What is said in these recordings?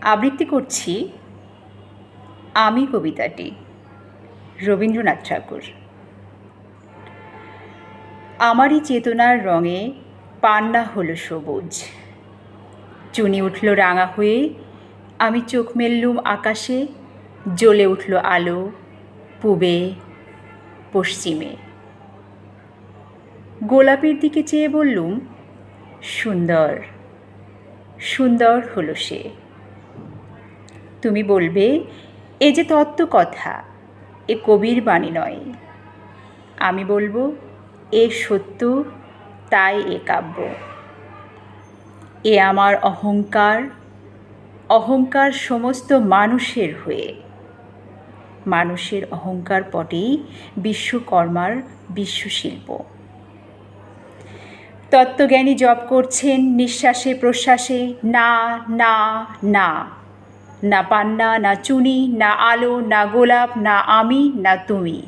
আবৃত্তি করছি আমি কবিতাটি, রবীন্দ্রনাথ ঠাকুর। আমারই চেতনার রঙে পান্না হলো সবুজ, চুনি উঠল রাঙা হয়ে, আমি চোখ মেললুম আকাশে, জ্বলে উঠল আলো পূবে পশ্চিমে। গোলাপের দিকে চেয়ে বললুম, সুন্দর সুন্দর হলো সে। তুমি বলবে, এ যে তত্ত্ব কথা, এ কবির বাণী নয়। আমি বলবো, এ সত্য, তাই এ কাব্য। এ আমার অহংকার, অহংকার সমস্ত মানুষের হয়ে। মানুষের অহংকার পটেই বিশ্বকর্মার বিশ্বশিল্প। তত্ত্বজ্ঞানী জপ করছেন নিঃশ্বাসে প্রশ্বাসে, না না না, না পান্না, না চুনি, না আলো, না গোলাপ, না আমি, না তুমি।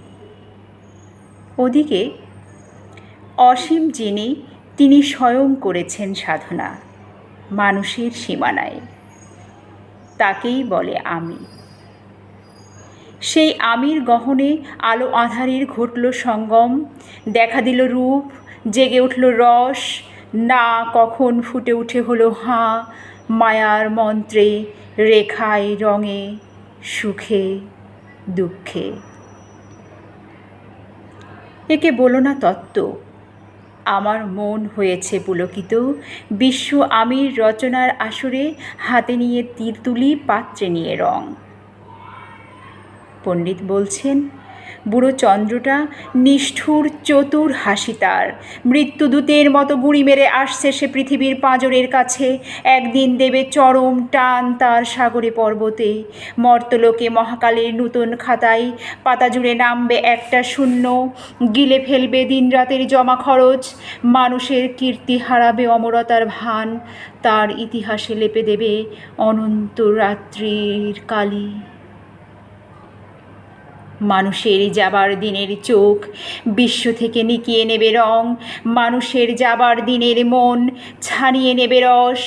ওদিকে অসীম যিনি, তিনি স্বয়ং করেছেন সাধনা মানুষের সীমানায়, তাকেই বলে আমি। সেই আমির গহনে আলো আঁধারের ঘটল সঙ্গম, দেখা দিল রূপ, জেগে উঠল রস, না কখন ফুটে উঠে হলো হাঁ, মায়ার মন্ত্রে, রেখায় রঙে, সুখে দুঃখে। একে বলো না তত্ত্ব, আমার মন হয়েছে পুলকিত, বিশ্ব আমির রচনার আসরে, হাতে নিয়ে তীর তুলি, পাত্রে নিয়ে রং। পণ্ডিত বলছেন, বুড়ো চন্দ্রটা নিষ্ঠুর চতুর হাসি তার, মৃত্যুদূতের মতো গুঁড়ি মেরে আসছে সে পৃথিবীর পাঁজরের কাছে। একদিন দেবে চরম টান তার সাগরে পর্বতে, মর্তলোকে মহাকালের নূতন খাতায় পাতা জুড়ে নামবে একটা শূন্য, গিলে ফেলবে দিন রাতের জমা খরচ, মানুষের কীর্তি হারাবে অমরতার ভান, তার ইতিহাসে লেপে দেবে অনন্ত রাত্রির কালি। মানুষের যাবার দিনের চোখ বিশ্ব থেকে নিকিয়ে নেবে রং, মানুষের যাবার দিনের মন ছানিয়ে নেবে রস,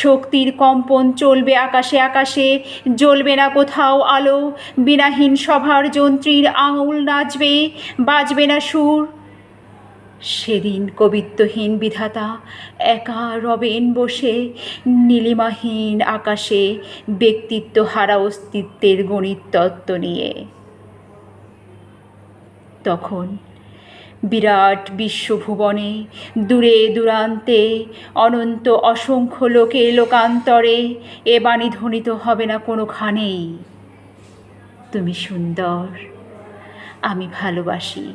শক্তির কম্পন চলবে আকাশে আকাশে, জ্বলবে না কোথাও আলো, বিনাহীন সভার যন্ত্রীর আঙুল নাচবে, বাজবে না সুর। সেদিন কবিত্বহীন বিধাতা একা রবেন বসে, নীলিমাহীন আকাশে ব্যক্তিত্ব হারা অস্তিত্বের গণিত তত্ত্ব নিয়ে। তখন বিরাট বিশ্বভুবনে, দূরে দূরান্তে, অনন্ত অসংখ্য লোকে লোকান্তরে এ বাণী ধ্বনিত হবে না কোনোখানেই, তুমি সুন্দর, আমি ভালোবাসি।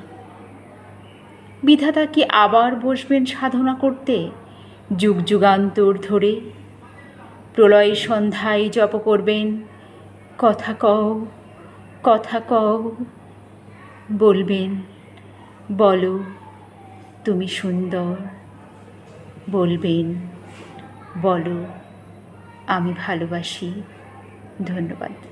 বিধাতা কি আবার বসবেন সাধনা করতে যুগ যুগান্তর ধরে? প্রলয় সন্ধ্যায় জপ করবেন, কথা কও কথা কও, বলবেন, বলো তুমি সুন্দর, বলবেন, বলো আমি ভালোবাসি। ধন্যবাদ।